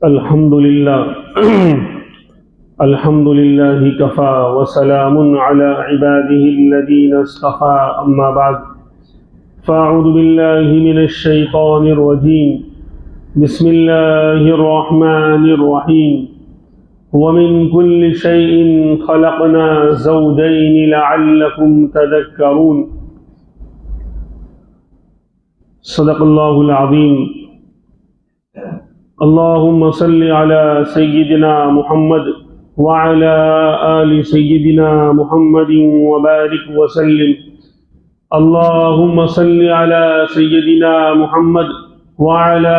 अल्हम्दुलिल्लाह अल्हम्दुलिल्लाहि कफ़ा व सलामुन अला इबादिहिल्लज़ीना इस्तफ़ा अम्मा बाद फ़अऊज़ु बिल्लाहि मिनश शैतानिर रजीम बिस्मिल्लाहिर रहमानिर रहीम व मिन कुल्लि शैइन ख़लक़ना ज़ौजैनि लअल्लकुम तज़क्करून सदक़ल्लाहुल अज़ीम। अल्लाहुम्मा सल्लि अला सय्यिदिना मुहम्मद व अला आलि सय्यिदिना मुहम्मदिन व बारिक व सल्लिम। अल्लाहुम्मा सल्लि अला सय्यिदिना मुहम्मद व अला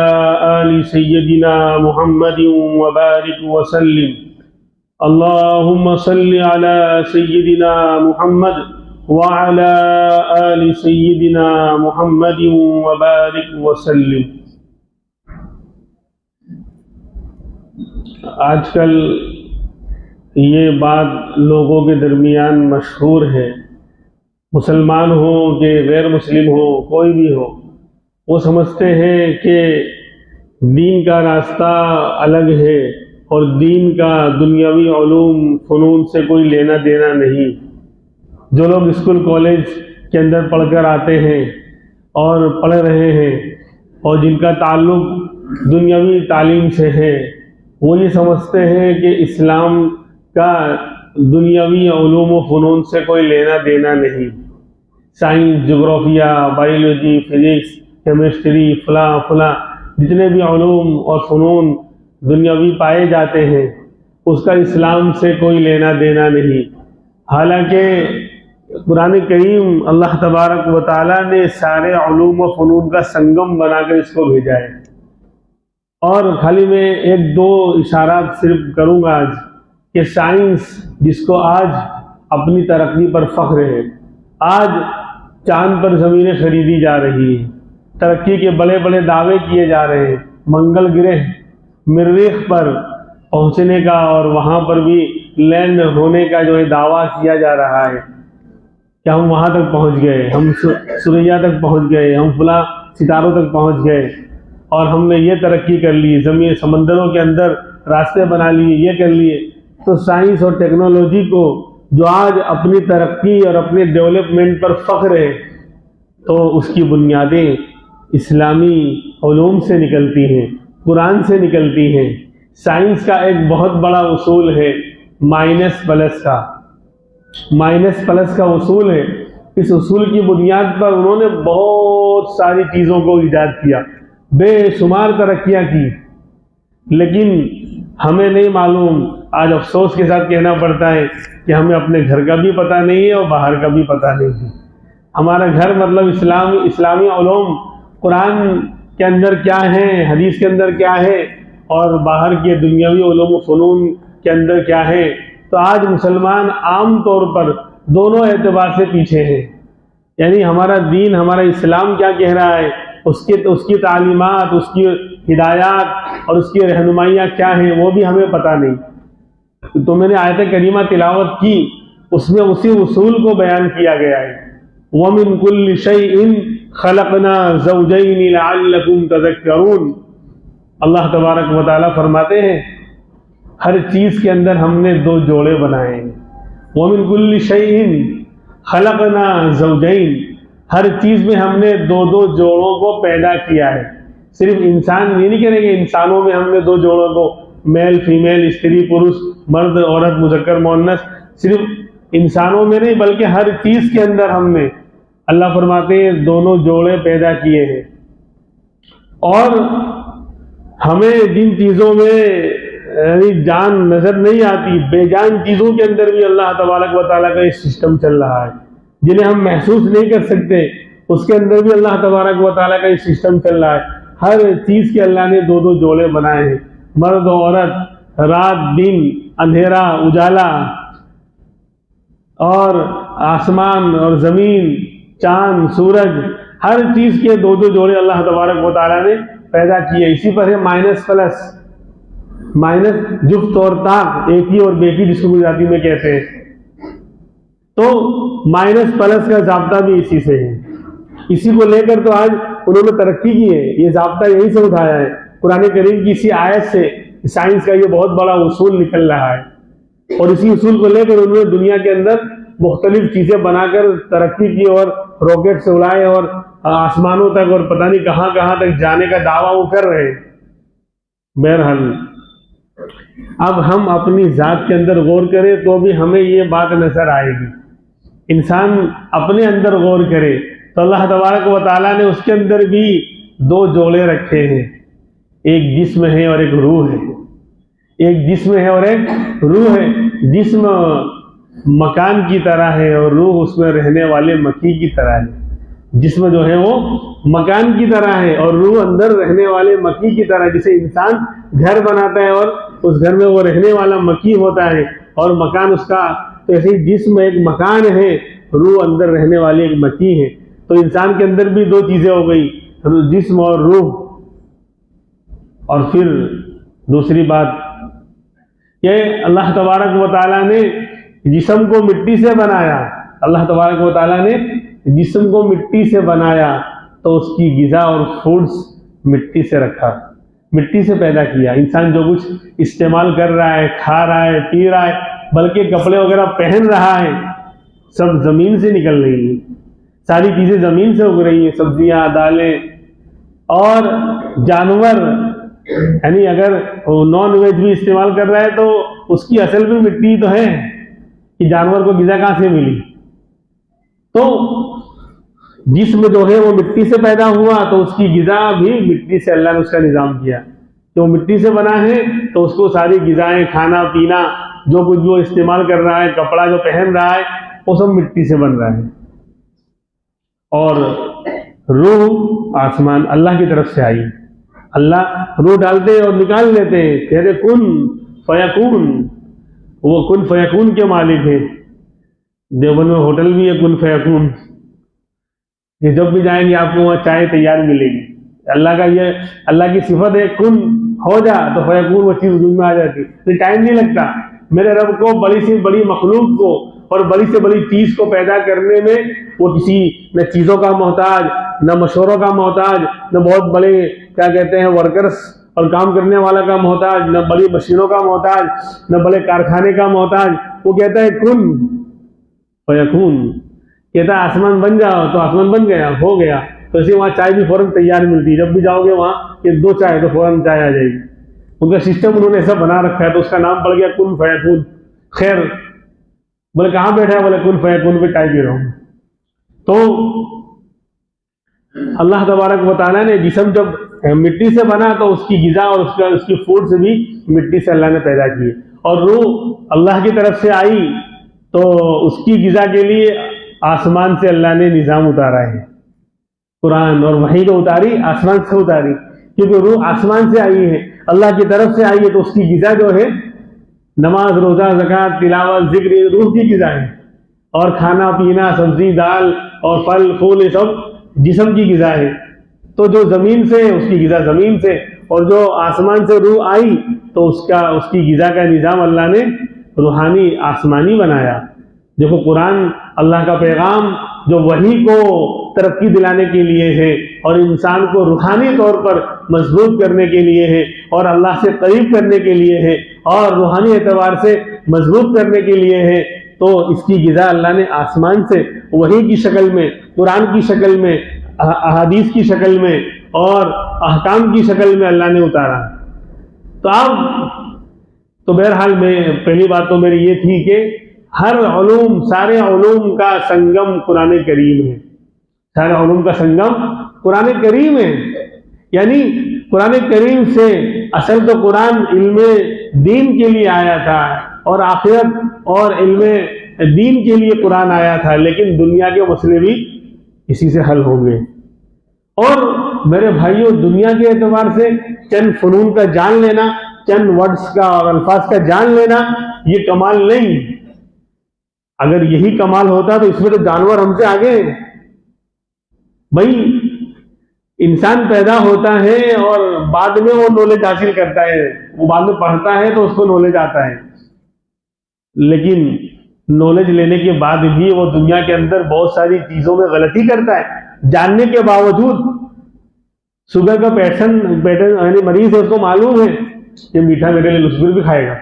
आलि सय्यिदिना मुहम्मदिन व बारिक व सल्लिम। अल्लाहुम्मा सल्लि अला सय्यिदिना मुहम्मद व अला आलि सय्यिदिना मुहम्मदिन व बारिक व सल्लिम। आजकल ये बात लोगों के दरमियान मशहूर है, मुसलमान हो कि गैर मुस्लिम हो, कोई भी हो, वो समझते हैं कि दीन का रास्ता अलग है और दीन का दुनियावी उलूम फ़नून से कोई लेना देना नहीं। जो लोग स्कूल कॉलेज के अंदर पढ़कर आते हैं और पढ़ रहे हैं और जिनका ताल्लुक़ दुनियावी तालीम से है, वो ये समझते हैं कि इस्लाम का दुनियावी उलूम व फ़नून से कोई लेना देना नहीं। साइंस, जोग्राफिया, बायोलॉजी, फिज़िक्स, केमिस्ट्री, फला जितने भी उलूम और फ़नून दुनियावी पाए जाते हैं, उसका इस्लाम से कोई लेना देना नहीं। हालांकि कुरान करीम अल्लाह तबारक व तआला ने सारे उलूम व फ़नून का संगम बनाकर इसको भेजा है। और खाली मैं एक दो इशारात सिर्फ करूँगा आज कि साइंस जिसको आज अपनी तरक्की पर फ़ख्र है, आज चांद पर ज़मीनें खरीदी जा रही हैं, तरक्की के बड़े बड़े दावे किए जा रहे हैं, मंगल ग्रह मरीख़ पर पहुंचने का और वहां पर भी लैंड होने का जो है दावा किया जा रहा है कि हम वहां तक पहुंच गए, हम सुरैया तक पहुंच गए, हम फला सितारों तक पहुंच गए और हमने ये तरक्की कर ली, ज़मीन समंदरों के अंदर रास्ते बना लिए, ये कर लिए। तो साइंस और टेक्नोलॉजी को जो आज अपनी तरक्की और अपने डेवलपमेंट पर फ़ख्र है, तो उसकी बुनियादें इस्लामी उलूम से निकलती हैं, कुरान से निकलती हैं। साइंस का एक बहुत बड़ा उसूल है माइनस प्लस का उसूल है। इस उसूल की बुनियाद पर उन्होंने बहुत सारी चीज़ों को ईजाद किया, बेशुमार तरक्कियाँ की, लेकिन हमें नहीं मालूम। आज अफसोस के साथ कहना पड़ता है कि हमें अपने घर का भी पता नहीं है और बाहर का भी पता नहीं है। हमारा घर मतलब इस्लामी उलूम, कुरान के अंदर क्या है, हदीस के अंदर क्या है और बाहर के दुनियावी उलूम व फ़नून के अंदर क्या है। तो आज मुसलमान आम तौर पर दोनों एतबार से पीछे हैं। यानी हमारा दीन, हमारा इस्लाम क्या कह रहा है, उसकी तालीमात, उसकी हिदायत और उसकी रहनुमाइयाँ क्या हैं, वो भी हमें पता नहीं। तो मैंने आयत करीमा तिलावत की, उसमें उसी उसूल को बयान किया गया है। व मिन कुल्लि शैइन खलक़ना ज़ौजैनि लअल्लकुम तज़क्करून। अल्लाह तबारक व तआला फरमाते हैं, हर चीज़ के अंदर हमने दो जोड़े बनाए हैं। व मिन कुल्लि शैइन खलक़ना ज़ौजैन, हर चीज़ में हमने दो दो जोड़ों को पैदा किया है। सिर्फ इंसान ये नहीं करेंगे, इंसानों में हमने दो जोड़ों को, मेल फीमेल, स्त्री पुरुष, मर्द औरत, मुज़क्कर मुअन्नस, सिर्फ इंसानों में नहीं बल्कि हर चीज़ के अंदर हमने, अल्लाह फरमाते हैं, दोनों जोड़े पैदा किए हैं। और हमें जिन चीज़ों में जान नज़र नहीं आती, बेजान चीज़ों के अंदर भी अल्लाह तबारक व तआला का ये सिस्टम चल रहा है। जिन्हें हम महसूस नहीं कर सकते, उसके अंदर भी अल्लाह तबारक व तआला का ये सिस्टम चल रहा है। हर चीज़ के अल्लाह ने दो दो जोड़े बनाए हैं, मर्द औरत, रात दिन, अंधेरा उजाला, और आसमान और ज़मीन, चांद सूरज, हर चीज़ के दो दो जोड़े अल्लाह तबारक व तआला ने पैदा किए। इसी पर है माइनस प्लस, माइनस जुफ्त और ताक, एक ही और बेटी जिसको गुजराती में कहते हैं। तो माइनस प्लस का ज़ाब्ता भी इसी से है। इसी को लेकर तो आज उन्होंने तरक्की की है, ये ज़ाब्ता यहीं से उठाया है। कुरान करीम की इसी आयत से साइंस का ये बहुत बड़ा उसूल निकल रहा है, और इसी उसूल को लेकर उन्होंने दुनिया के अंदर मुख्तलिफ चीजें बनाकर तरक्की की और रॉकेट से उड़ाए और आसमानों तक और पता नहीं कहां कहां तक जाने का दावा वो कर रहे हैं। बहरहाल अब हम अपनी जात के अंदर गौर करें तो भी हमें ये बात नजर आएगी। इंसान अपने अंदर गौर करे तो अल्लाह तबारक व तआला ने उसके अंदर भी दो जोड़े रखे हैं, एक जिस्म है और एक रूह है। एक जिस्म है और एक रूह है। जिस्म मकान की तरह है और रूह उसमें रहने वाले मक्की की तरह है। जिस्म जो है वो मकान की तरह है और रूह अंदर रहने वाले मक्की की तरह। जैसे इंसान घर बनाता है और उस घर में वो रहने वाला मक्की होता है और मकान उसका, तो ऐसे ही जिस्म एक मकान है, रूह अंदर रहने वाली एक मक्की है। तो इंसान के अंदर भी दो चीजें हो गई, जिस्म और रूह। और फिर दूसरी बात ये अल्लाह तबारक व तआला ने जिस्म को मिट्टी से बनाया। अल्लाह तबारक व तआला ने जिस्म को मिट्टी से बनाया तो उसकी गिज़ा और फूड्स मिट्टी से रखा, मिट्टी से पैदा किया। इंसान जो कुछ इस्तेमाल कर रहा है, खा रहा है, पी रहा है, बल्कि कपड़े वगैरह पहन रहा है, सब जमीन से निकल रही है। सारी चीजें जमीन से उग रही हैं, सब्जियां, दालें। और जानवर, यानी अगर नॉन वेज भी इस्तेमाल कर रहा है तो उसकी असल में मिट्टी तो है कि जानवर को गिज़ा कहां से मिली। तो जिस्म जो है वो मिट्टी से पैदा हुआ तो उसकी गिज़ा भी मिट्टी से अल्लाह ने उसका निज़ाम किया कि वो मिट्टी से बना है तो उसको सारी गिज़ाएं, खाना पीना, जो कुछ वो इस्तेमाल कर रहा है, कपड़ा जो पहन रहा है, वो सब मिट्टी से बन रहा है। और रूह आसमान अल्लाह की तरफ से आई। अल्लाह रूह डालते हैं और निकाल लेते हैं, कहते कुन फयकून। वो कुन फयकून के मालिक है। देवबंद में होटल भी है कुन फयकून, ये जब भी जाएंगे आपको वहां चाय तैयार मिलेगी। अल्लाह की सिफत है, कुन हो जा तो फयकून, वो चीज वजूद में आ जाती। तो टाइम नहीं लगता मेरे रब को बड़ी से बड़ी मखलूक को और बड़ी से बड़ी चीज को पैदा करने में। वो किसी न चीजों का मोहताज, न मशवरों का मोहताज, न बहुत बड़े क्या कहते हैं वर्कर्स और काम करने वाला का मोहताज, न बड़ी मशीनों का मोहताज, न बड़े कारखाने का मोहताज। वो कहता है कुन फयकून, कहता है आसमान बन जाओ तो आसमान बन गया, हो गया। तो ऐसे वहां चाय भी फौरन तैयार मिलती है। जब भी जाओगे वहां कि दो चाय तो फौरन चाय आ जाएगी। उनका सिस्टम उन्होंने ऐसा बना रखा है, तो उसका नाम पड़ गया कुन फयकून। खैर, बोले कहां बैठा है, बोले कुन फयकून पे चाय पी रहा हूं। तो अल्लाह तबारक व तआला ने जिस्म जब मिट्टी से बना तो उसकी गिज़ा और उसकी फूड से भी मिट्टी से अल्लाह ने पैदा किए। और रूह अल्लाह की तरफ से आई तो उसकी गिज़ा के लिए आसमान से अल्लाह ने निज़ाम उतारा है। कुरान और वही जो उतारी आसमान से उतारी, क्योंकि रूह आसमान से आई है, अल्लाह की तरफ से आई है। तो उसकी गिज़ा जो है नमाज, रोजा, ज़कात, तिलावत, जिक्र, रूह की गिज़ा है। और खाना पीना, सब्जी, दाल और फल फूल, ये सब जिस्म की गिज़ा है। तो जो जमीन से है उसकी गिज़ा जमीन से, और जो आसमान से रूह आई तो उसकी गिज़ा का निज़ाम अल्लाह ने रूहानी आसमानी बनाया। देखो कुरान अल्लाह का पैगाम जो वही को तरक्की दिलाने के लिए है और इंसान को रूहानी तौर पर मजबूत करने के लिए है और अल्लाह से करीब करने के लिए है और रूहानी एतबार से मजबूत करने के लिए है। तो इसकी गिज़ा अल्लाह ने आसमान से वही की शक्ल में, कुरान की शक्ल में, अहादीस की शक्ल में और अहकाम की शक्ल में अल्लाह ने उतारा। तो अब तो बहरहाल में पहली बात तो मेरी ये थी कि हर उलूम, सारे उलूम का संगम कुरान करीम है। सारे उलूम का संगम कुरान करीम है। यानी कुरान करीम से असल तो कुरान इल्मे दीन के लिए आया था और आखिरत और इल्मे दीन के लिए कुरान आया था, लेकिन दुनिया के मसले भी इसी से हल हो गए। और मेरे भाइयों, दुनिया के एतबार से चंद फनून का जान लेना, चंद वर्ड्स का और अल्फाज का जान लेना, ये कमाल नहीं। अगर यही कमाल होता तो इसमें तो जानवर हमसे आगे हैं। भाई इंसान पैदा होता है और बाद में वो नॉलेज हासिल करता है, वो बाद में पढ़ता है तो उसको नॉलेज आता है। लेकिन नॉलेज लेने के बाद भी वो दुनिया के अंदर बहुत सारी चीजों में गलती करता है, जानने के बावजूद। शुगर का पैटर्न यानी मरीज है, उसको मालूम है ये मीठा मेरे लिए फिर भी खाएगा,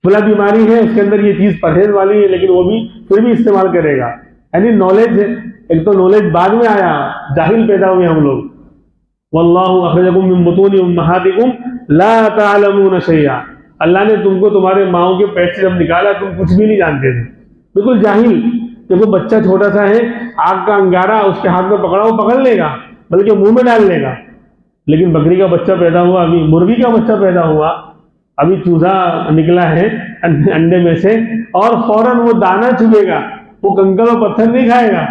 फला बीमारी है उसके अंदर ये चीज परहेज वाली है लेकिन वो भी फिर भी इस्तेमाल करेगा। यानी नॉलेज, एक तो नॉलेज बाद में आया, जाहिल पैदा हुए हम लोग। वल्लाहु अखरजकुम मिन बुतूनि उम्महातिकुम ला तअलमून शैया, अल्लाह ने तुमको तुम्हारे माओ के पेट से जब निकाला तुम कुछ भी नहीं जानते थे, बिल्कुल जाहिल। देखो बच्चा छोटा सा है, आग का अंगारा उसके हाथ में पकड़ा, वो पकड़ लेगा बल्कि मुंह में डाल लेगा। लेकिन बकरी का बच्चा पैदा हुआ, अभी मुर्गी का बच्चा पैदा हुआ, अभी चूजा निकला है अंडे में से, और फौरन वो दाना चुभेगा, वो कंकड़ और पत्थर नहीं खाएगा।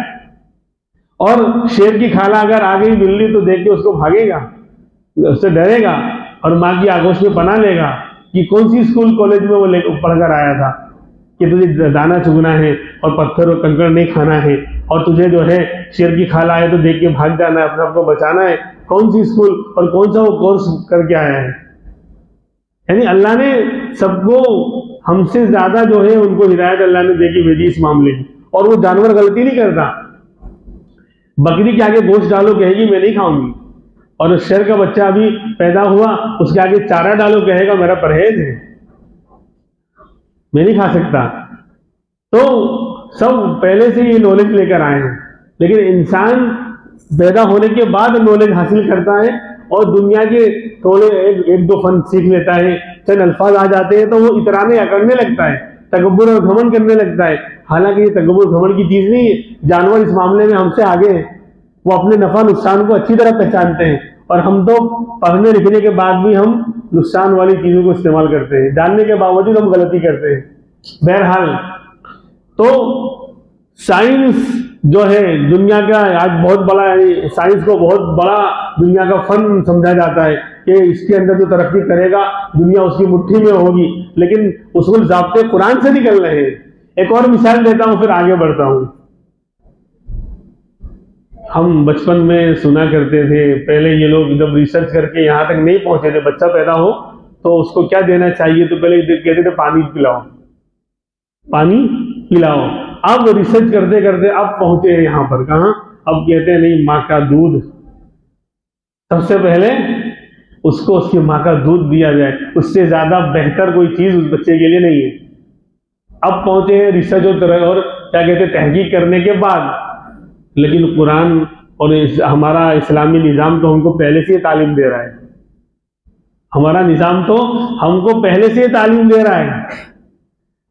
और शेर की खाला अगर आ गई बिल्ली तो देख के उसको भागेगा, उससे डरेगा और माँ की आगोश में पना लेगा कि कौन सी स्कूल कॉलेज में वो पढ़कर आया था कि तुझे दाना चुगना है और पत्थर और कंकड़ नहीं खाना है, और तुझे जो है शेर की खाला आए तो देख के भाग जाना है, अपने आप को बचाना है। कौन सी स्कूल और कौन सा वो कोर्स करके आया है। यानी अल्लाह ने सबको हमसे ज्यादा जो है उनको हिदायत अल्लाह ने देखी भेजी इस मामले की। और वो जानवर गलती नहीं करता, बकरी के आगे गोश्त डालो कहेगी मैं नहीं खाऊंगी, और शेर का बच्चा अभी पैदा हुआ उसके आगे चारा डालो कहेगा मेरा परहेज है, मैं नहीं खा सकता। तो सब पहले से ये नॉलेज लेकर आए हैं, लेकिन इंसान पैदा होने के बाद नॉलेज हासिल करता है और दुनिया के थोड़े एक दो फन सीख लेता है, चंद अल्फाज आ जाते हैं तो वो इतराने अकड़ने लगता है, तकब्बुर और घमंड करने लगता है। हालांकि ये तकब्बुर घमंड की चीज नहीं है, जानवर इस मामले में हमसे आगे हैं, वो अपने नफा नुकसान को अच्छी तरह पहचानते हैं, और हम तो पढ़ने लिखने के बाद भी हम नुकसान वाली चीजों को इस्तेमाल करते हैं, जानने के बावजूद हम गलती करते हैं। बहरहाल तो साइंस जो है दुनिया का आज बहुत बड़ा, साइंस को बहुत बड़ा दुनिया का फन समझा जाता है कि इसके अंदर जो तरक्की करेगा दुनिया उसकी मुट्ठी में होगी, लेकिन उसको ज़ाब्ते कुरान से निकल रहे हैं। एक और मिसाल देता हूं फिर आगे बढ़ता हूं। हम बचपन में सुना करते थे, पहले ये लोग जब रिसर्च करके यहां तक नहीं पहुंचे थे, बच्चा पैदा हो तो उसको क्या देना चाहिए, तो पहले कहते थे पानी पिलाओ, पानी पिलाओ। अब रिसर्च करते करते अब पहुंचे हैं यहां पर, कहां, अब कहते हैं नहीं मां का दूध, सबसे पहले उसको उसकी मां का दूध दिया जाए, उससे ज्यादा बेहतर कोई चीज उस बच्चे के लिए नहीं है। अब पहुंचे हैं रिसर्च और क्या कहते हैं तहकीक करने के बाद, लेकिन कुरान और हमारा इस्लामी निज़ाम तो हमको पहले से तालीम दे रहा है, हमारा निज़ाम तो हमको पहले से तालीम दे रहा है।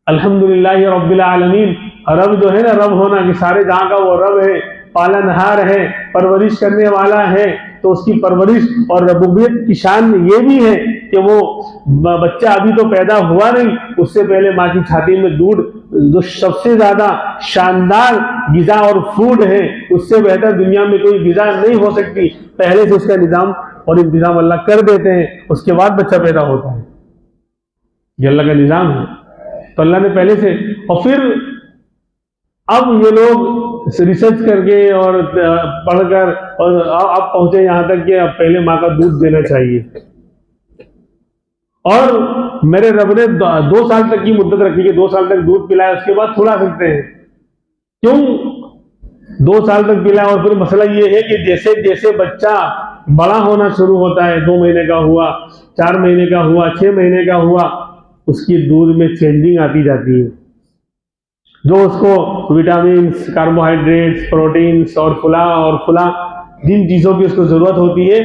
अल्हम्दुलिल्लाह रब्बिल आलमीन, रब जो है ना, रब होना कि सारे जहां का वो रब है, पालनहार है, परवरिश करने वाला है, तो उसकी परवरिश और रबूबियत की शान ये भी है कि वो बच्चा अभी तो पैदा हुआ नहीं, उससे पहले माँ की छाती में दूध जो सबसे ज्यादा शानदार गिजा और फूड है, उससे बेहतर दुनिया में कोई गिजा नहीं हो सकती, पहले से उसका निजाम और इंतजाम अल्लाह कर देते हैं, उसके बाद बच्चा पैदा होता है। ये अल्लाह का निजाम है, तो अल्लाह ने पहले से। और फिर अब ये लोग रिसर्च करके और पढ़कर और अब पहुंचे यहां तक कि अब पहले माँ का दूध देना चाहिए। और मेरे रब ने 2 साल तक की मुद्दत रखी कि 2 साल तक दूध पिलाए, उसके बाद थोड़ा सकते हैं। क्यों 2 साल तक पिलाए? और फिर मसला ये है कि जैसे जैसे बच्चा बड़ा होना शुरू होता है, 2 महीने का हुआ, 4 महीने का हुआ, 6 महीने का हुआ, उसकी दूध में चेंजिंग आती जाती है, जो उसको विटामिन, कार्बोहाइड्रेट्स, प्रोटीन्स और फुला जिन चीजों की उसको जरूरत होती है,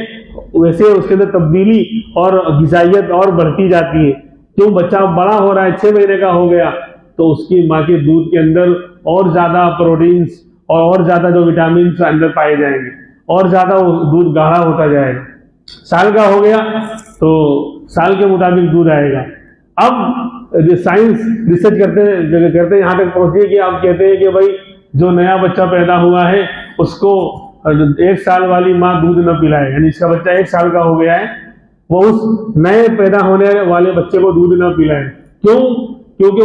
वैसे उसके अंदर तब्दीली और ग़िज़ाइयत और बढ़ती जाती है। क्यों? बच्चा बड़ा हो रहा है, 6 महीने का हो गया, तो उसकी माँ के दूध के अंदर और ज्यादा प्रोटीन्स और ज्यादा जो विटामिन अंदर पाए जाएंगे, और ज्यादा वो दूध गाढ़ा होता जाएगा। साल का हो गया तो साल के मुताबिक दूध आएगा। अब साइंस रिसर्च करते यहाँ तक पहुंची कि आप कहते हैं कि भाई जो नया बच्चा पैदा हुआ है उसको 1 साल वाली माँ दूध न पिलाए, यानी इसका बच्चा 1 साल का हो गया है, वो उस नए पैदा होने वाले बच्चे को दूध न पिलाए। क्यों? क्योंकि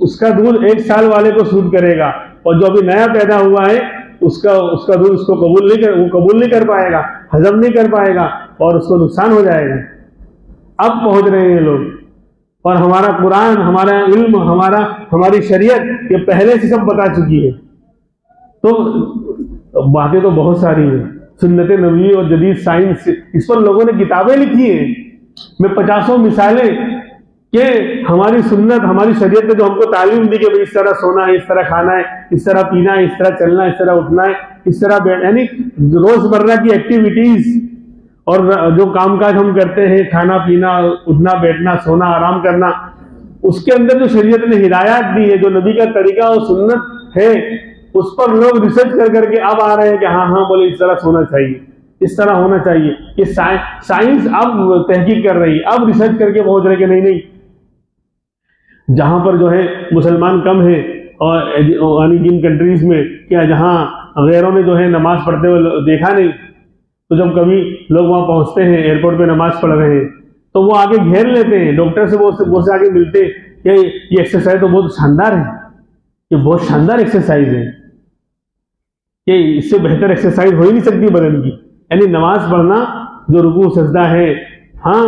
उसका दूध 1 साल वाले को सूट करेगा, और जो अभी नया पैदा हुआ है उसका दूध उसको कबूल नहीं कर पाएगा, हजम नहीं कर पाएगा, और उसको नुकसान हो जाएगा। अब पहुंच रहे हैं लोग, और हमारा कुरान, हमारा इल्म, हमारी शरीयत ये पहले से सब बता चुकी है। तो बातें तो बहुत सारी हैं, सुन्नत नबी और जदीद साइंस, इस पर लोगों ने किताबें लिखी हैं, मैं 50 मिसालें कि हमारी सुन्नत, हमारी शरीयत ने जो हमको तालीम दी कि भाई इस तरह सोना है, इस तरह खाना है, इस तरह पीना है, इस तरह चलना है, इस तरह उठना है, इस तरह बैठ, यानी रोजमर्रा की एक्टिविटीज और जो कामकाज हम करते हैं, खाना पीना, उठना बैठना, सोना, आराम करना, उसके अंदर जो शरीयत ने हिदायत दी है, जो नबी का तरीका और सुन्नत है, उस पर लोग रिसर्च कर करके अब आ रहे हैं कि हाँ हाँ बोले इस तरह सोना चाहिए, इस तरह होना चाहिए। ये साइंस अब तहकीक कर रही है, अब रिसर्च करके पहुंच रहे कि नहीं नहीं, जहां पर जो है मुसलमान कम है और यानी जिन कंट्रीज में क्या जहां गैरों ने जो है नमाज पढ़ते हुए देखा नहीं, तो जब कभी लोग वहां पहुंचते हैं, एयरपोर्ट पे नमाज पढ़ रहे हैं, तो वो आगे घेर लेते हैं, डॉक्टर से वो से आगे मिलते हैं कि ये एक्सरसाइज तो बहुत शानदार है, ये बहुत शानदार एक्सरसाइज है, कि इससे बेहतर एक्सरसाइज हो ही नहीं सकती बदन की। यानी नमाज पढ़ना जो रुकू सजदा है, हाँ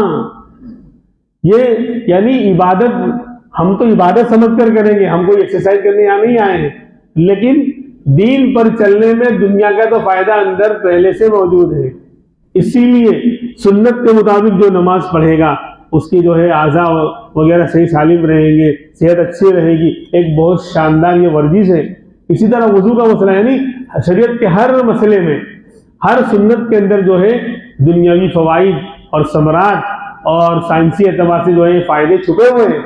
ये यानी इबादत, हम तो इबादत समझकर करेंगे, हम कोई एक्सरसाइज करने यहाँ नहीं आए हैं, लेकिन दीन पर चलने में दुनिया का तो फायदा अंदर पहले से मौजूद है। इसीलिए सुन्नत के मुताबिक जो नमाज पढ़ेगा उसकी जो है आज़ा वगैरह सही सालिम रहेंगे, सेहत अच्छी रहेगी, एक बहुत शानदार ये वर्जिश है। इसी तरह वजू का मसला, यानी शरीयत के हर मसले में, हर सुन्नत के अंदर जो है दुनियावी फवाइद और समरात और साइंसी एतबार से जो है फायदे छुपे हुए हैं।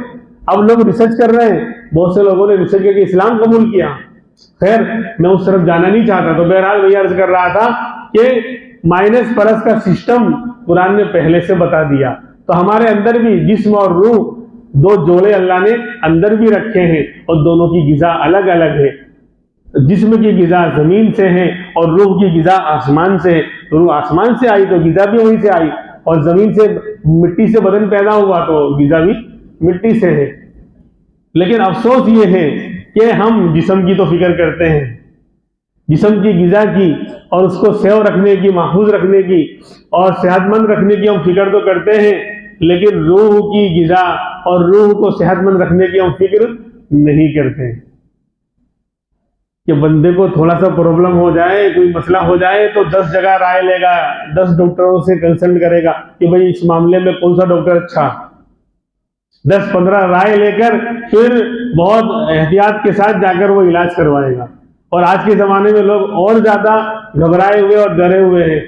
अब लोग रिसर्च कर रहे हैं, बहुत से लोगों ने रिसर्च करके इस्लाम कबूल किया। खैर मैं उस तरफ जाना नहीं चाहता, तो बहरहाल भैया अर्ज कर रहा था कि माइनस प्लस का सिस्टम कुरान ने पहले से बता दिया, तो हमारे अंदर भी जिस्म और रूह दो जोड़े अल्लाह ने अंदर भी रखे हैं और दोनों की गिजा अलग अलग है। जिस्म की गिजा जमीन से है और रूह की गिजा आसमान से है। रूह आसमान से आई तो गिजा भी वहीं से आई, और जमीन से मिट्टी से बदन पैदा हुआ तो गिजा भी मिट्टी से है। लेकिन अफसोस ये है कि हम जिस्म की तो फिक्र करते हैं, जिस्म की गिजा की और उसको सेव रखने की, महफूज रखने की और सेहतमंद रखने की हम फिक्र तो करते हैं, लेकिन रूह की गिजा और रूह को सेहतमंद रखने की हम फिक्र नहीं करते। कि बंदे को थोड़ा सा प्रॉब्लम हो जाए, कोई मसला हो जाए तो 10 जगह राय लेगा, 10 डॉक्टरों से कंसल्ट करेगा कि भाई इस मामले में कौन सा डॉक्टर अच्छा, 10-15 राय लेकर फिर बहुत एहतियात के साथ जाकर वो इलाज करवाएगा। और आज के ज़माने में लोग और ज़्यादा घबराए हुए और डरे हुए हैं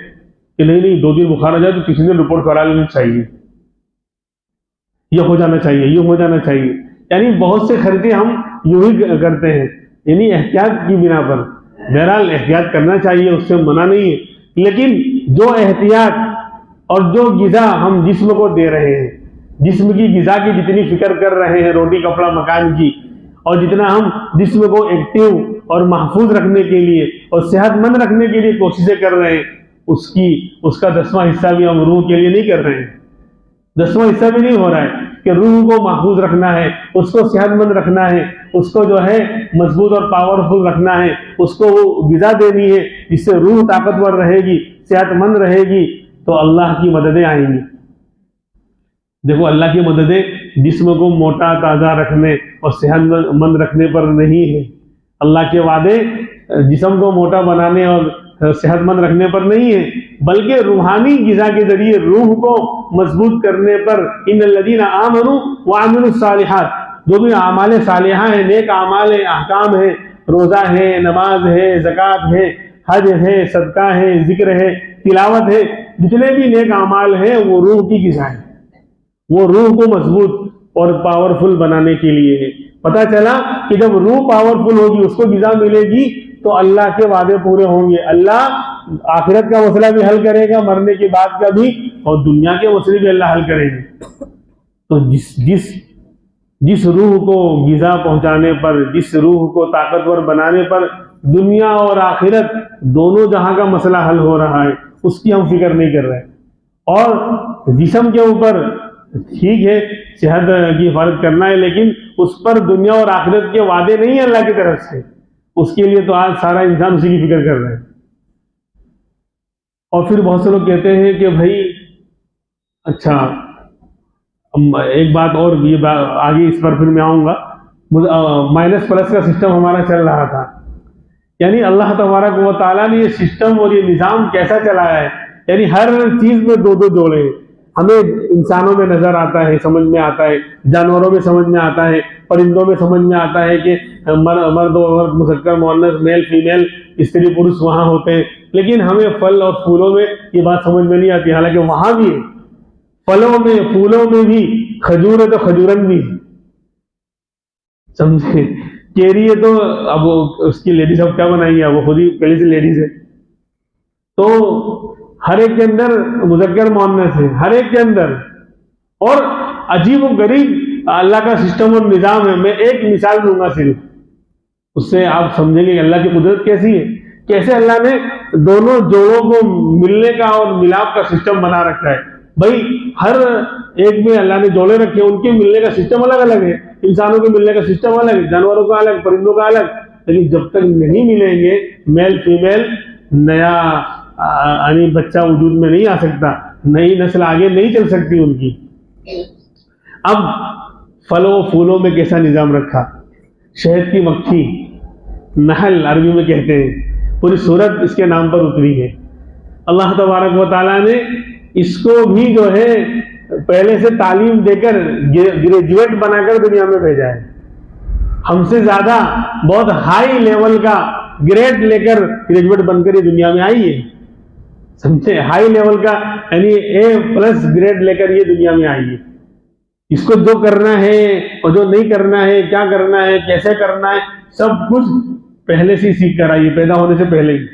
कि नहीं नहीं 2 दिन बुखार आ जाए तो किसी ने रिपोर्ट करा लेनी चाहिए, ये हो जाना चाहिए, ये हो जाना चाहिए। यानी बहुत से खर्चे हम यूं ही करते हैं, यानी एहतियात की बिना पर। बहरहाल एहतियात करना चाहिए, उससे मना नहीं है, लेकिन जो एहतियात और जो गिज़ा हम जिस्म को दे रहे हैं, जिस्म की गिज़ा की जितनी फिक्र कर रहे हैं, रोटी कपड़ा मकान की, और जितना हम जिस्म को एक्टिव और महफूज रखने के लिए और सेहतमंद रखने के लिए कोशिशें कर रहे हैं, उसका 10वां हिस्सा भी हम रूह के लिए नहीं कर रहे हैं। 10वां हिस्सा भी नहीं हो रहा है कि रूह को महफूज रखना है, उसको सेहतमंद रखना है, उसको जो है मजबूत और पावरफुल रखना है, उसको वो गिज़ा देनी है जिससे रूह ताकतवर रहेगी, सेहतमंद रहेगी, तो अल्लाह की मददें आएंगी। देखो अल्लाह की मददें जिस्म को मोटा ताज़ा रखने और सेहतमंद रखने पर नहीं है। अल्लाह के वादे जिस्म को मोटा बनाने और सेहतमंद रखने पर नहीं है, बल्कि रूहानी गिज़ा के जरिए रूह को मजबूत करने पर। इन्नल्लज़ीना आमनू व अमिलुस सालिहात, जो भी आमाल सालिहा है, नेक आमाल है, अहकाम है, रोज़ा है, नमाज है, ज़कात है, हज है, सदका है, जिक्र है, तिलावत है, जितने भी नेक आमाल हैं वो रूह की गिज़ा है, वो रूह को मजबूत और पावरफुल बनाने के लिए है। पता चला कि जब रूह पावरफुल होगी, उसको गिज़ा मिलेगी, तो अल्लाह के वादे पूरे होंगे। अल्लाह आखिरत का मसला भी हल करेगा, मरने के बाद का भी, और दुनिया के मसले भी अल्लाह हल करेंगे। तो जिस रूह को गिज़ा पहुंचाने पर, जिस रूह को ताकतवर बनाने पर दुनिया और आखिरत दोनों जहां का मसला हल हो रहा है, उसकी हम फिक्र नहीं कर रहे। और जिस्म के ऊपर ठीक है सेहत की हिफाजत करना है, लेकिन उस पर दुनिया और आखिरत के वादे नहीं है अल्लाह की तरफ से। उसके लिए तो आज सारा इंसान उसी की फिक्र कर रहे हैं। और फिर बहुत से लोग कहते हैं कि भाई अच्छा, एक बात और, ये आगे इस पर फिर मैं आऊंगा। माइनस प्लस का सिस्टम हमारा चल रहा था, यानी अल्लाह तबारक व तआला ने ये सिस्टम और ये निज़ाम कैसा चलाया है, यानी हर चीज में 2-2 जोड़े हैं। हमें इंसानों में नजर आता है, समझ में आता है, जानवरों में समझ में आता है, परिंदों में समझ में आता है कि मर्द औरत, मुज़क्कर मुअन्नस, मेल फीमेल, स्त्री पुरुष वहां होते हैं। लेकिन हमें फल और फूलों में ये बात समझ में नहीं आती, हालांकि वहां भी है, फलों में फूलों में भी खजूर है तो खजूरन भी है, समझे। केरी है तो अब उसकी लेडीज अब क्या बनाएंगे, वो खुद ही पहले से लेडीज है। तो हर एक के अंदर मुज़क्कर मुअन्नस है, हर एक के अंदर। और अजीब व गरीब अल्लाह का सिस्टम और निज़ाम है। मैं एक मिसाल दूंगा सिर्फ, उससे आप समझेंगे कि अल्लाह की कुदरत कैसी है, कैसे अल्लाह ने दोनों जोड़ों को मिलने का और मिलाप का सिस्टम बना रखा है। भाई हर एक में अल्लाह ने जोड़े रखे, उनके मिलने का सिस्टम अलग अलग है। इंसानों के मिलने का सिस्टम अलग है, जानवरों का अलग, परिंदों का अलग। लेकिन जब तक नहीं मिलेंगे मेल फीमेल, नया यानी बच्चा वजूद में नहीं आ सकता, नई नस्ल आगे नहीं चल सकती उनकी। अब फलों फूलों में कैसा निजाम रखा, शहद की मक्खी, नहल अरबी में कहते हैं, पूरी सूरत इसके नाम पर उतरी है। अल्लाह तबारक व तआला ने इसको भी जो है पहले से तालीम देकर ग्रेजुएट बनाकर दुनिया में भेजा है। हमसे ज्यादा बहुत हाई लेवल का ग्रेड लेकर ग्रेजुएट बनकर ये दुनिया में आई है, समझे। हाई लेवल का यानी A+ ग्रेड लेकर ये दुनिया में आई है। इसको जो करना है और जो नहीं करना है, क्या करना है, कैसे करना है, सब कुछ पहले से ही सीख कर आई है, पैदा होने से पहले ही।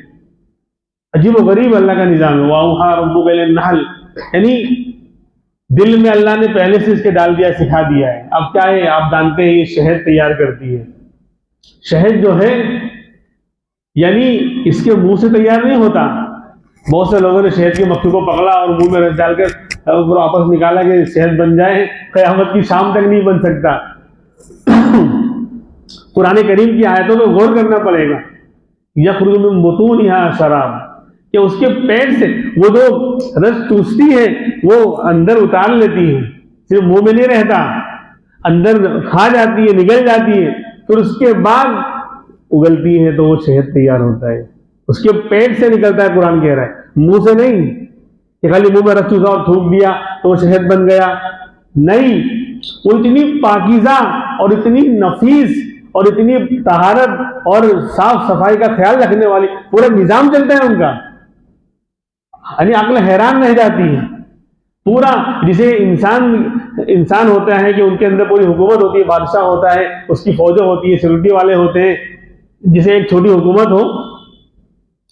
अजीब व गरीब अल्लाह का निजाम है। वाउहा रब्बुका इलन नहल, यानी दिल में अल्लाह ने पहले से इसके डाल दिया, सिखा दिया है। अब क्या है, आप जानते हैं ये शहद तैयार करती है। शहद जो है यानी इसके मुंह से तैयार नहीं होता। बहुत से लोगों ने शहद की मक्खी को पकड़ा और मुंह में रस डालकर वापस निकाला कि शहद बन जाए, क़यामत की शाम तक नहीं बन सकता। कुरान करीम की आयतों में गौर करना पड़ेगा। यखरुजु मिन बुतूनिहा शराब, कि उसके पेट से वो जो रस चूसती है वो अंदर उतार लेती है, सिर्फ मुंह में नहीं रहता, अंदर खा जाती है, निगल जाती है, फिर उसके बाद उगलती है तो वो शहद तैयार होता है। उसके पेट से निकलता है, कुरान कह रहा है, मुंह से नहीं कि खाली मुंह में रस चूसा और थूक दिया तो वो शहद बन गया। नहीं, वो इतनी पाकीज़ा और इतनी नफीस और इतनी तहारत और साफ सफाई का ख्याल रखने वाली पूरा निजाम चलता है उनका, यानी अक्ल हैरान रह जाती है। पूरा जिसे इंसान होता है कि उनके अंदर पूरी हुकूमत होती है, बादशाह होता है, उसकी फौजें होती है, सिक्योरिटी वाले होते हैं। जिसे एक छोटी हुकूमत हो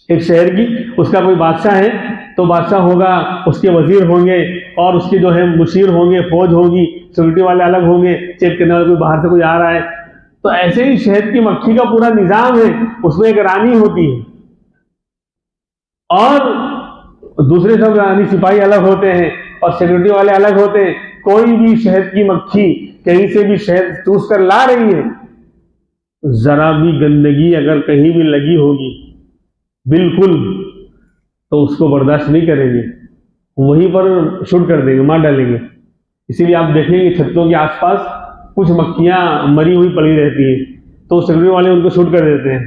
एक शहर की, उसका कोई बादशाह है तो बादशाह होगा, उसके वजीर होंगे और उसके जो है मुशीर होंगे, फौज होगी, सिक्योरिटी वाले अलग होंगे, चेक करने वाले कोई बाहर से कोई आ रहा है। तो ऐसे ही शहद की मक्खी का पूरा निजाम है, उसमें एक रानी होती है और दूसरे सब रानी सिपाही अलग होते हैं और सिक्योरिटी वाले अलग होते हैं। कोई भी शहद की मक्खी कहीं से भी शहद चूस कर ला रही है, जरा भी गंदगी अगर कहीं भी लगी होगी बिल्कुल, तो उसको बर्दाश्त नहीं करेंगे, वहीं पर शूट कर देंगे, मार डालेंगे। इसीलिए आप देखेंगे छतों के आसपास कुछ मक्खियां मरी हुई पड़ी रहती हैं, तो सिक्योरिटी वाले उनको शूट कर देते हैं।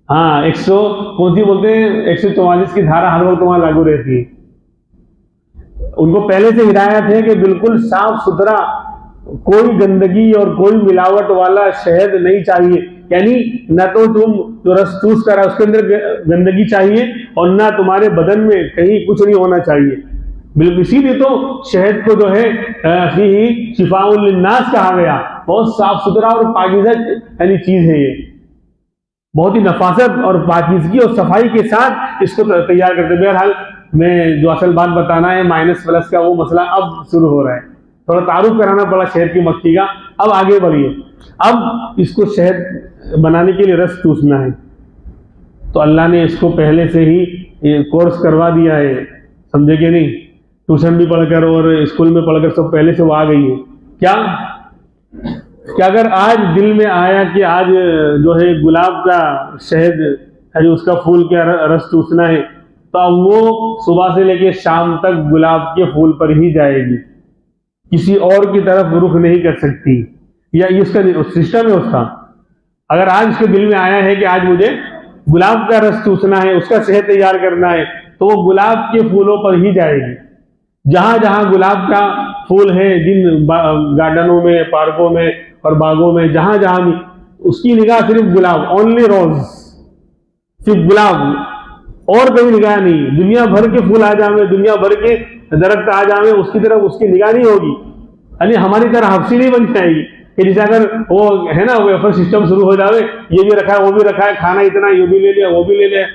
हाँ, 100 कौन सी बोलते हैं, 144 की धारा हर वक्त वहां लागू रहती है। उनको पहले से हिदायत है कि बिल्कुल साफ सुथरा, कोई गंदगी और कोई मिलावट वाला शहद नहीं चाहिए। यानी न तो तुम जो रस चूस कर उसके अंदर गंदगी चाहिए और ना तुम्हारे बदन में कहीं कुछ नहीं होना चाहिए। बिल्कुल, इसीलिए तो शहद को जो है फीही शिफाउन लिन्नास कहा गया। बहुत साफ सुथरा और पाकीज़ा यानी चीज है ये, बहुत ही नफासत और पाकीज़गी और सफाई के साथ इसको तैयार करते हैं। बहरहाल मैं जो असल बात बताना है, माइनस प्लस का वो मसला अब शुरू हो रहा है, थोड़ा तारुफ कराना पड़ा शहद की मक्खी का। अब आगे बढ़िए, अब इसको शहद बनाने के लिए रस चूसना है, तो अल्लाह ने इसको पहले से ही कोर्स करवा दिया है, समझे कि नहीं। ट्यूशन भी पढ़कर और स्कूल में पढ़कर सब पहले से वो आ गई है। क्या अगर आज दिल में आया कि आज जो है गुलाब का शहद है, जो उसका फूल का रस चूसना है, तो अब वो सुबह से लेकर शाम तक गुलाब के फूल पर ही जाएगी, किसी और की तरफ रुख नहीं कर सकती। या इसका सिस्टम है उसका। अगर आज उसके दिल में आया है कि आज मुझे गुलाब का रस चूसना है, उसका शहद तैयार करना है, तो वो गुलाब के फूलों पर ही जाएगी। जहां जहां गुलाब का फूल है, जिन गार्डनों में, पार्कों में और बागों में, जहां जहां भी उसकी निगाह सिर्फ गुलाब, ओनली रोज, सिर्फ गुलाब, और कोई निगाह नहीं। दुनिया भर के फूल आ जावे, दुनिया भर के दरख्त आ जावे, उसकी तरफ उसकी निगाह नहीं होगी। यानी हमारी तरह हफ्सी नहीं बन जाएगी कि जैसे अगर वो है ना वेफर सिस्टम शुरू हो जावे, ये भी रखा है वो भी रखा है, खाना इतना, ये भी ले लिया वो भी ले लिया,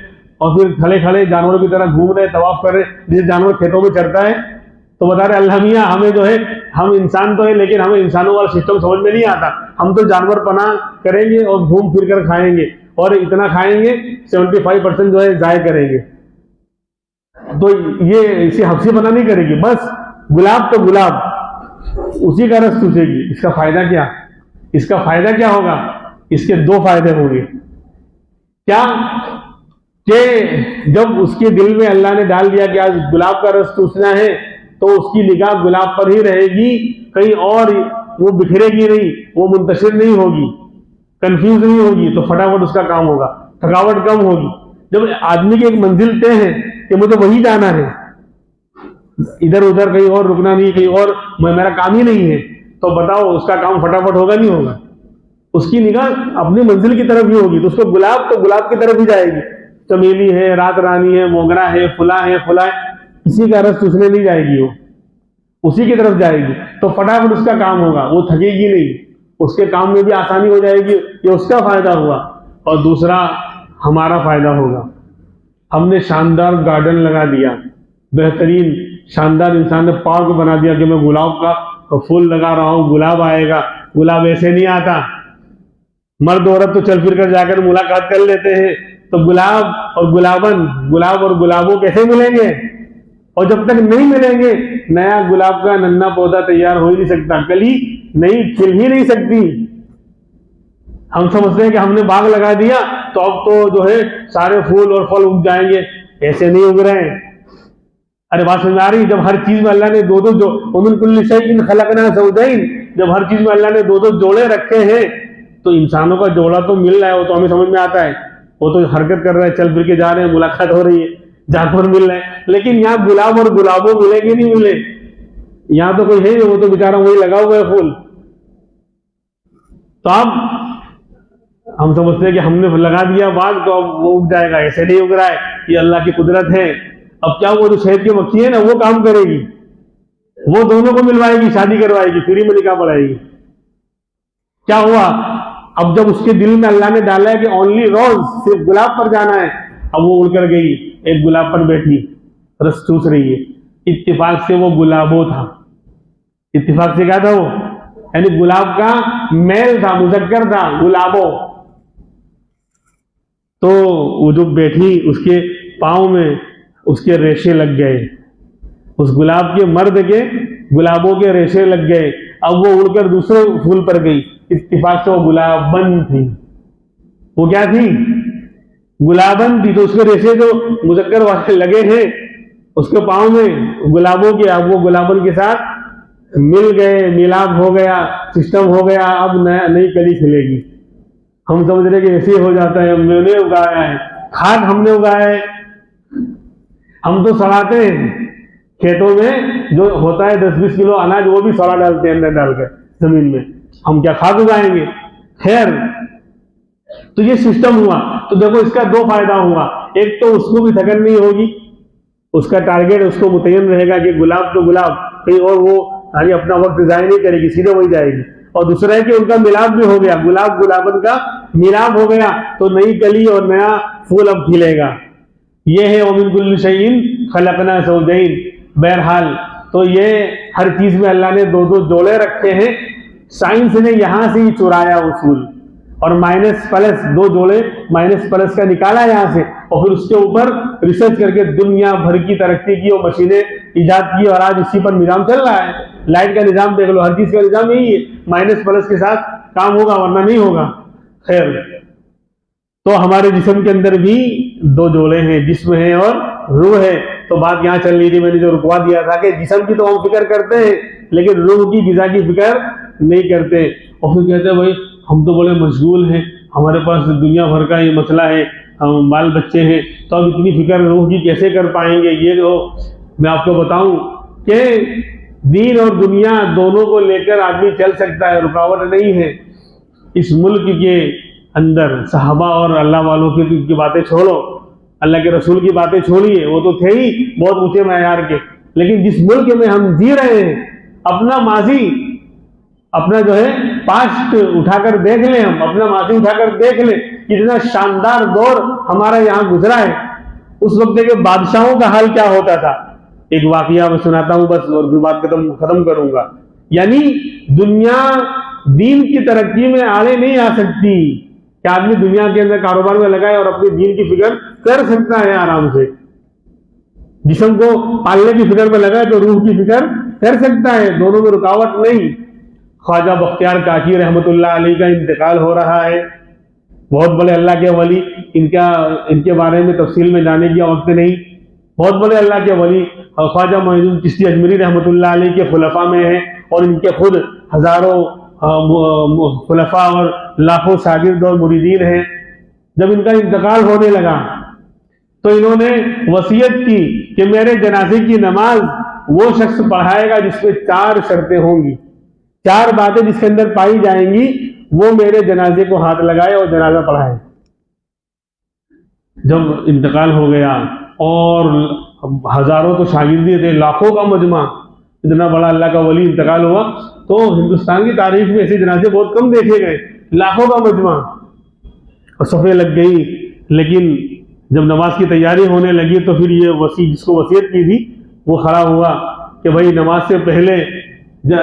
और फिर खड़े खड़े जानवरों की तरह घूम रहे, तवाफ कर रहे, जैसे जानवर खेतों में चरता है। तो बता रहे अल्लाह मियाँ हमें जो है, हम इंसान तो है लेकिन हमें इंसानों वाला सिस्टम समझ में नहीं आता, हम तो जानवर पना करेंगे और घूम फिर कर खाएंगे, और इतना खाएंगे 75% जो है जाय करेंगे। तो ये इसी हफ्सी बना नहीं करेगी, बस गुलाब तो गुलाब, उसी का रस चूसेगी। इसका फायदा क्या? इसका फायदा क्या होगा? इसके दो फायदे होंगे। क्या? कि जब उसके दिल में अल्लाह ने डाल दिया कि आज गुलाब का रस चूसना है, तो उसकी निगाह गुलाब पर ही रहेगी, कहीं और वो बिखरेगी नहीं, वो मुंतशिर नहीं होगी, कंफ्यूज नहीं होगी, तो फटाफट उसका काम होगा, थकावट कम होगी। जब आदमी की एक मंजिल तय है कि मुझे वही जाना है, इधर उधर कहीं और रुकना नहीं, कहीं और मेरा काम ही नहीं है, तो बताओ उसका काम फटाफट होगा नहीं होगा? उसकी निगाह अपनी मंजिल की तरफ ही होगी, तो उसको गुलाब तो गुलाब की तरफ ही जाएगी। चमेली है, रात रानी है, मोगरा है, फुला है, किसी का रस चूसने नहीं जाएगी, वो उसी की तरफ जाएगी, तो फटाफट उसका काम होगा, वो थकेगी नहीं, उसके काम में भी आसानी हो जाएगी। ये उसका फायदा हुआ। और दूसरा हमारा फायदा होगा, हमने शानदार गार्डन लगा दिया, बेहतरीन शानदार इंसान ने पार्क बना दिया कि मैं गुलाब का फूल लगा रहा हूं, गुलाब आएगा। गुलाब ऐसे नहीं आता, मर्द औरत तो चल फिर कर जाकर मुलाकात कर लेते हैं, तो गुलाब और गुलाबन, गुलाब और गुलाबों कैसे मिलेंगे? और जब तक नहीं मिलेंगे, नया गुलाब का नन्ना पौधा तैयार हो ही नहीं सकता, कली नहीं खिल ही नहीं सकती। हम समझते हैं कि हमने बाग लगा दिया तो अब तो जो है सारे फूल और फल उग जाएंगे, ऐसे नहीं उग रहे हैं। अरे बात समझ आ रही? जब हर चीज में अल्लाह ने दो दो जो उमिन कुल्ली शैइन खलकना ज़ौजैन, जब हर चीज में अल्लाह ने दो दो जोड़े रखे हैं, तो इंसानों का जोड़ा तो मिल रहा है, वो तो हमें समझ में आता है, वो तो हरकत कर रहे हैं, चल फिर के जा रहे हैं, मुलाकात हो रही है, जानवर मिल रहे हैं। लेकिन यहाँ गुलाब और गुलाबों मिलेंगे नहीं मिले, यहाँ तो कोई है नहीं, वो तो बेचारा वही लगा हुआ है फूल। तो अब हम समझते हैं कि हमने लगा दिया बाग तो अब वो उग जाएगा, ऐसे नहीं उग रहा है, ये अल्लाह की कुदरत है। अब क्या वो जो शहद की मक्खी है ना, वो काम करेगी, वो दोनों को मिलवाएगी, शादी करवाएगी, फ्री में निकाह पढ़ाएगी। क्या हुआ? अब जब उसके दिल में अल्लाह ने डाला है कि ओनली रोज, सिर्फ गुलाब पर जाना है, अब वो उड़कर गई, एक गुलाब पर बैठी, रस चूस रही है। इत्तेफाक से वो गुलाबो था, इत्तेफाक से क्या था वो? यानी गुलाब का मेल था, मुजक्कर था, गुलाबो। तो वो जो बैठी, उसके पांव में उसके रेशे लग गए, उस गुलाब के मर्द के गुलाबों के रेशे लग गए। अब वो उड़कर दूसरे फूल पर गई, इत्तेफाक से वो गुलाबन थी। वो क्या थी? गुलाबन थी। तो उसके रेशे जो मुजक्कर वाले लगे हैं उसके पांव में गुलाबों के, अब वो गुलाबन के साथ मिल गए, मिलाप हो गया, सिस्टम हो गया, अब नई कली खिलेगी। हम समझ रहे कि ऐसे हो जाता है, हमने उगाया है, खाद हमने उगाया है, हम तो सड़ाते हैं खेतों में, जो होता है 10-20 किलो अनाज वो भी सड़ा डालते हैं अंदर डालकर जमीन में, हम क्या खाद उगाएंगे? खैर, तो ये सिस्टम हुआ। तो देखो इसका दो फायदा हुआ, एक तो उसको भी थकन नहीं होगी, उसका टारगेट उसको मुतय्यन रहेगा कि गुलाब तो गुलाब, कहीं और वो अपना वक्त जाया नहीं करेगी, सीधे वही जाएगी। और दूसरा है कि उनका मिलाप भी हो गया, गुलाब गुलाबन का मिलाप हो गया, तो नई कली और नया फूल अब खिलेगा। ये है वमिन कुल्ली शैइन खलकना ज़ौजैन। बहरहाल तो ये हर चीज में अल्लाह ने दो दो जोड़े रखे हैं। साइंस ने यहां से ही चुराया उसूल, और माइनस प्लस दो जोड़े माइनस प्लस का निकाला यहां से, और फिर उसके ऊपर रिसर्च करके दुनिया भर की तरक्की की और मशीनें इजाद की, और आज इसी पर निजाम चल रहा है। लाइट का निजाम देख लो, हर चीज का निजाम यही है, माइनस प्लस के साथ काम होगा वरना नहीं होगा। खैर, तो हमारे जिस्म के अंदर भी दो जोड़े हैं, जिस्म है और रूह है। तो बात यहां चल रही थी, मैंने जो रुकवा दिया था कि जिस्म की तो हम फिक्र करते हैं लेकिन रूह की गिज़ा की फिक्र नहीं करते। और फिर कहते हैं भाई हम तो बड़े मशगूल हैं, हमारे पास दुनिया भर का ये मसला है, हम बाल बच्चे हैं, तो अब इतनी फिक्र रूह की कैसे कर पाएंगे? ये मैं आपको बताऊं, कि दीन और दुनिया दोनों को लेकर आदमी चल सकता है, रुकावट नहीं है। इस मुल्क के अंदर सहाबा और अल्लाह वालों की बातें छोड़ो, अल्लाह के रसूल की बातें छोड़िए, वो तो थे ही बहुत ऊंचे मैयार के, लेकिन जिस मुल्क में हम जी रहे हैं, अपना माजी, अपना जो है पास्ट उठाकर देख लें, हम अपना माजी उठाकर देख लें, कितना शानदार दौर हमारा यहाँ गुजरा है। उस वक्त के बादशाहों का हाल क्या होता था, एक वाकया मैं सुनाता हूं बस, और फिर बात खत्म करूंगा। यानी दुनिया दीन की तरक्की में आड़े नहीं आ सकती कि आदमी दुनिया के अंदर कारोबार में लगाए और अपने दीन की फिक्र कर सकता है आराम से। जिस्म को पालने की फिक्र में लगाए तो रूह की फिक्र कर सकता है, दोनों में रुकावट नहीं। ख्वाजा बख्तियार काकी रहमतुल्लाह अलैह का इंतकाल हो रहा है, बहुत बड़े अल्लाह के वली, इनके बारे में तफसील में जाने की वक्त नहीं। बहुत बड़े अल्लाह के वली ख्वाजा मोइनुद्दीन चिश्ती अजमरी रहमतुल्लाह अलैह के खुलफा में है, और इनके खुद हजारों खुलफा और लाखों शागिर्द और मुरीदीन हैं। जब इनका इंतकाल होने लगा तो इन्होंने वसीयत की कि मेरे जनाजे की नमाज वो शख्स पढ़ाएगा जिसमें 4 शर्तें होंगी, 4 बातें जिसके अंदर पाई जाएंगी, वो मेरे जनाजे को हाथ लगाए और जनाजा पढ़ाए। जब इंतकाल हो गया और हजारों तो शागिर्दी थे, लाखों का मजमा, इतना बड़ा अल्लाह का वली इंतकाल हुआ, तो हिंदुस्तान की तारीख में ऐसे जनाजे बहुत कम देखे गए, लाखों का मजमा, और सफ़े लग गई। लेकिन जब नमाज की तैयारी होने लगी तो फिर ये जिसको वसीयत की थी वो खड़ा हुआ कि भाई नमाज से पहले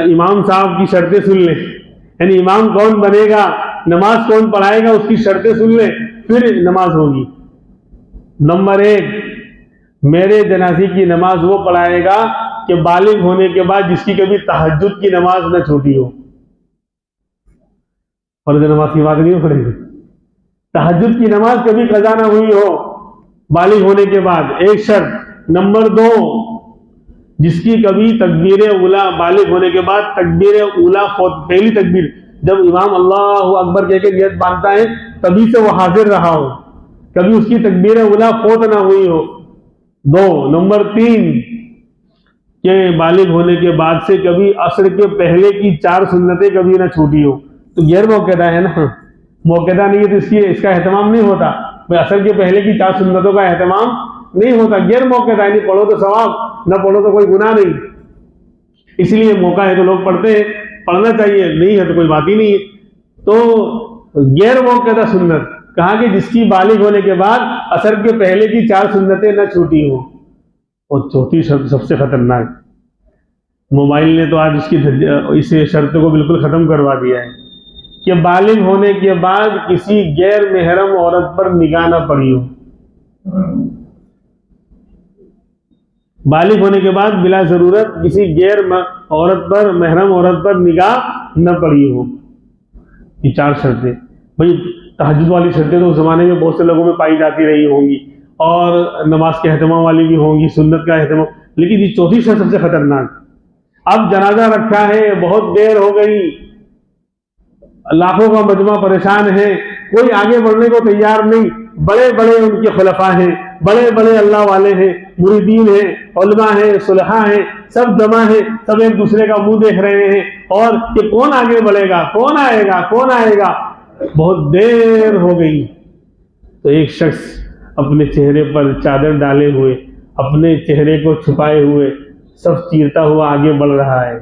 इमाम साहब की शर्तें सुन ले, यानी इमाम कौन बनेगा, नमाज कौन पढ़ाएगा, उसकी शर्तें सुन ले, फिर नमाज होगी। नंबर 1, मेरे जनाजे की नमाज वो पढ़ाएगा कि बालिग होने के बाद जिसकी कभी तहज्जुद की नमाज न छूटी हो। फर्ज नमाज की बात नहीं पड़ेगी, तहज्जुद की नमाज कभी कज़ा ना हुई हो बालिग होने के बाद, एक शर्त। नंबर 2, जिसकी कभी तकबीर उला, बालिग होने के बाद तकबीर उला, पहली तकबीर जब इमाम अल्लाहु अकबर कह के नियत बांधता है तभी से वो हाजिर रहा हो, कभी उसकी तकबीर उला फौत ना हुई हो। 2, नंबर 3 के बालिग होने के बाद से कभी असर के पहले की 4 सुन्नतें कभी ना छूटी हो। तो गैर मौक़दा है ना, मौक़दा नहीं है तो इसका एहतमाम नहीं होता। भाई असर के पहले की 4 सुन्नतों का एहतमाम नहीं होता, गैर मौक़दा है, नहीं पढ़ो तो सवाब, ना पढ़ो तो कोई गुनाह नहीं। इसलिए मौका है तो लोग पढ़ते हैं, पढ़ना चाहिए, नहीं है तो कोई बात ही नहीं है। तो गैर मौक़दा सुन्नत कहा कि जिसकी बालिग होने के बाद असर के पहले की 4 सुन्नतें न छूटी हो। और चौथी शर्त सबसे खतरनाक, मोबाइल ने तो आज इस शर्त को बिल्कुल खत्म करवा दिया है कि बालिग होने के बाद किसी गैर महरम औरत पर निगाह न पड़ी हो। बालिग होने के बाद बिला जरूरत किसी गैर औरत पर, महरम औरत पर निगाह न पड़ी हो। ये 4 शर्तें, भाई तहज्जुद वाली शर्तें तो उस जमाने में बहुत से लोगों में पाई जाती रही होंगी, और नमाज के एहतमाम वाली भी होंगी, सुन्नत का एहतमाम, लेकिन ये चौथी शर्त सबसे खतरनाक। अब जनाजा रखा है, बहुत देर हो गई, लाखों का मजमा परेशान है, कोई आगे बढ़ने को तैयार नहीं, बड़े बड़े उनके खुलफा हैं, बड़े बड़े अल्लाह वाले हैं, मुरीदीन हैं, उलमा हैं, सुलहा हैं, सब जमा हैं, सब एक दूसरे का मुंह देख रहे हैं, और कि कौन आगे बढ़ेगा, कौन आएगा, कौन आएगा। बहुत देर हो गई तो एक शख्स अपने चेहरे पर चादर डाले हुए, अपने चेहरे को छुपाए हुए, सब चीरता हुआ आगे बढ़ रहा है।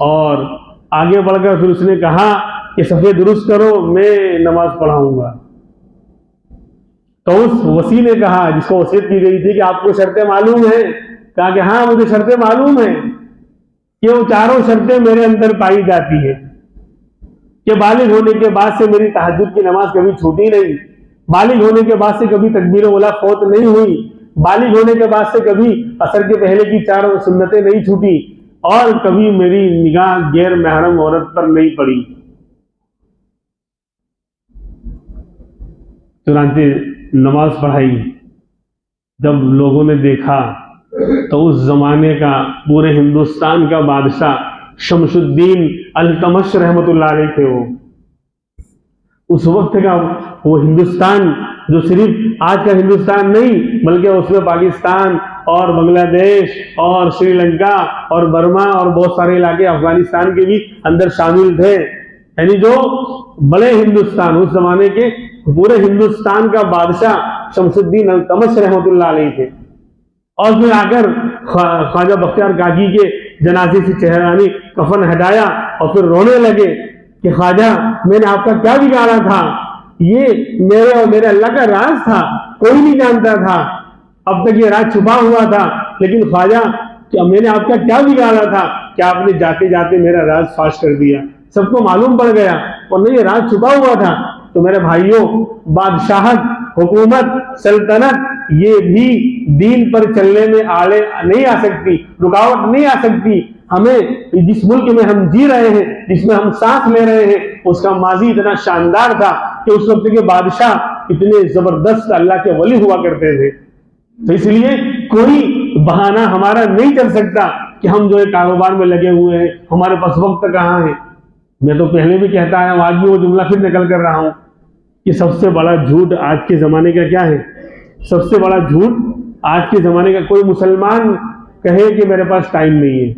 और आगे बढ़कर फिर उसने कहा कि सफ़े दुरुस्त करो, मैं नमाज पढ़ाऊंगा। तो उस वसी ने कहा, जिसको वसीयत की गई थी कि आपको शर्तें मालूम है, कहा कि हाँ मुझे शर्तें मालूम है, कि वो 4 शर्तें मेरे अंदर पाई जाती है कि बालिग होने के बाद से मेरी तहज्जुद की नमाज कभी छूटी नहीं, बालिग होने के बाद से कभी तकबीर उला फौत नहीं हुई, बालिग होने के बाद से कभी असर के पहले की 4 सुन्नतें नहीं छूटी, और कभी मेरी निगाह गैर महरम औरत पर नहीं पड़ी। चुनांचे नमाज पढ़ाई। जब लोगों ने देखा तो उस जमाने का पूरे हिंदुस्तान का बादशाह शमशुद्दीन अल्तमश रहमतुल्लाह अलैह थे। वो उस वक्त का वो हिंदुस्तान जो सिर्फ आज का हिंदुस्तान नहीं, बल्कि उसमें पाकिस्तान, और बांग्लादेश और श्रीलंका और बर्मा और बहुत सारे इलाके अफगानिस्तान के भी अंदर शामिल थे। यानी जो बड़े हिंदुस्तान, उस जमाने के पूरे हिंदुस्तान का बादशाह शमसुद्दीन अल्तमश रहमतुल्लाह अलैह थे। और फिर आकर ख्वाजा बख्तियार काकी के जनाजे से चेहरानी कफन हटाया और फिर रोने लगे कि ख्वाजा मैंने आपका क्या बिगाड़ा था, ये मेरे और मेरे अल्लाह का राज था, कोई नहीं जानता था, अब तक ये राज छुपा हुआ था, लेकिन ख्वाजा क्या मैंने आपका क्या बिगाड़ा था कि आपने जाते जाते मेरा राज फाश कर दिया, सबको मालूम पड़ गया और नहीं ये राज छुपा हुआ था। तो मेरे भाइयों, बादशाहत, हुकूमत, सल्तनत ये भी दीन पर चलने में आड़े नहीं आ सकती, रुकावट नहीं आ सकती। हमें जिस मुल्क में हम जी रहे हैं, जिसमें हम सांस ले रहे हैं, उसका माजी इतना शानदार था कि उस वक्त के बादशाह इतने जबरदस्त अल्लाह के वली हुआ करते थे। तो इसलिए कोई बहाना हमारा नहीं चल सकता कि हम जो है कारोबार में लगे हुए हैं, हमारे पास वक्त कहाँ है। मैं तो पहले भी कहता आया हूं, आज भी वो जुमला फिर निकल कर रहा हूं कि सबसे बड़ा झूठ आज के जमाने का क्या है? सबसे बड़ा झूठ आज के जमाने का, कोई मुसलमान कहे कि मेरे पास टाइम नहीं है,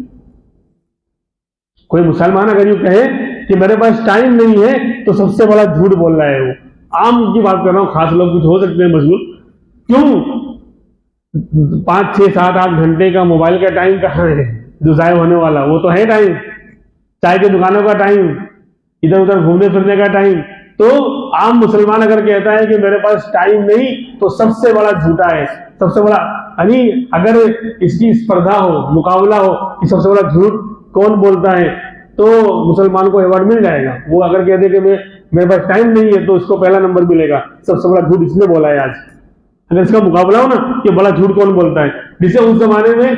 कोई मुसलमान अगर यूं कहे कि मेरे पास टाइम नहीं है तो सबसे बड़ा झूठ बोल रहा है वो। आम की बात कर रहा हूं, खास लोग कुछ हो सकते हैं मशगूल। क्यों? 5, 6, 7, 8 घंटे का मोबाइल का टाइम कहाँ है जो जाया होने वाला? वो तो है टाइम, चाय की दुकानों का टाइम, इधर उधर घूमने फिरने का टाइम। तो आम मुसलमान अगर कहता है कि मेरे पास टाइम नहीं तो सबसे बड़ा झूठा है, सबसे बड़ा। यानी अगर इसकी स्पर्धा हो, मुकाबला हो कि सबसे बड़ा झूठ कौन बोलता है, तो मुसलमान को अवार्ड मिल जाएगा। वो अगर कह दे कि मेरे पास टाइम नहीं है तो इसको पहला नंबर मिलेगा, सबसे बड़ा झूठ इसने बोला है आज। अगर इसका मुकाबला हो ना कि बड़ा झूठ कौन बोलता है, जिसे उस जमाने में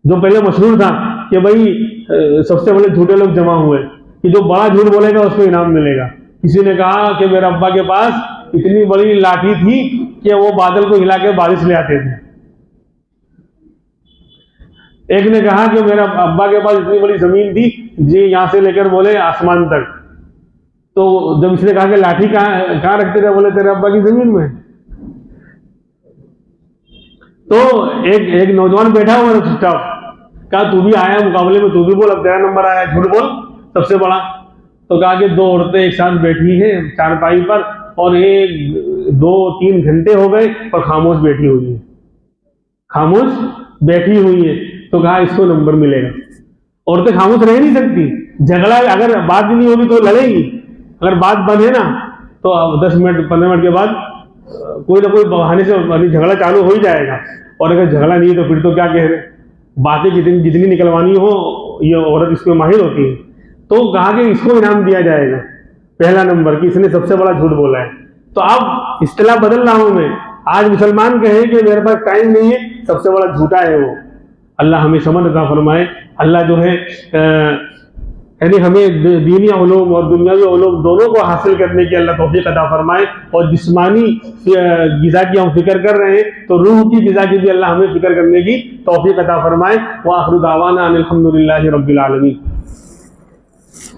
जो पहले मशहूर था कि भाई सबसे बड़े झूठे लोग जमा हुए, कि जो बड़ा झूठ बोलेगा उसको इनाम मिलेगा। किसी ने कहा कि मेरे अब्बा के पास इतनी बड़ी लाठी थी कि वो बादल को हिला के बारिश ले आते थे। एक ने कहा कि मेरे अब्बा के पास इतनी बड़ी जमीन थी जी, यहां से लेकर बोले आसमान तक। तो जब इसने कहा कि लाठी कहां रखते थे, बोले तेरे अब्बा की जमीन में। तो एक नौजवान बैठा हुआ था चुपचाप, कहा तू भी आया मुकाबले में, तू भी बोल, अब तेरा नंबर आया, झूठ बोल सबसे बड़ा। तो कहा कि 2 औरतें एक साथ बैठी हैं चारपाई पर और 1, 2, 3 घंटे हो गए और खामोश बैठी हुई है, खामोश बैठी हुई है। तो कहा इसको नंबर मिलेगा। औरतें खामोश रह नहीं सकती, झगड़ा अगर बात नहीं होगी तो लड़ेगी, अगर बात बंद है ना तो 10 मिनट 15 मिनट के बाद कोई ना कोई बहाने से झगड़ा चालू हो ही जाएगा। और अगर झगड़ा नहीं है तो फिर तो क्या कह रहे, बातें जितनी निकलवानी हो ये औरत इसमें माहिर होती है। तो कहा कि इसको इनाम दिया जाएगा पहला नंबर, कि इसने सबसे बड़ा झूठ बोला है। तो अब इस्तिलाह बदल रहा हूं मैं, आज मुसलमान कहे कि मेरे पास टाइम नहीं है, सबसे बड़ा झूठा है वो। अल्लाह हमें समझ अता फरमाए। अल्लाह जो है यानी हमें दीनी उलूम और दुनियावी उलूम दोनों को हासिल करने की अल्लाह तौफीक अता फरमाए। और जिस्मानी गिज़ा की हम फिक्र कर रहे हैं तो रूह की गिज़ा की भी अल्लाह हमें फिक्र करने की तौफीक अता फरमाए। व आखिर दावाना अनिल हम्दुलिल्लाहि रब्बिल आलमीन।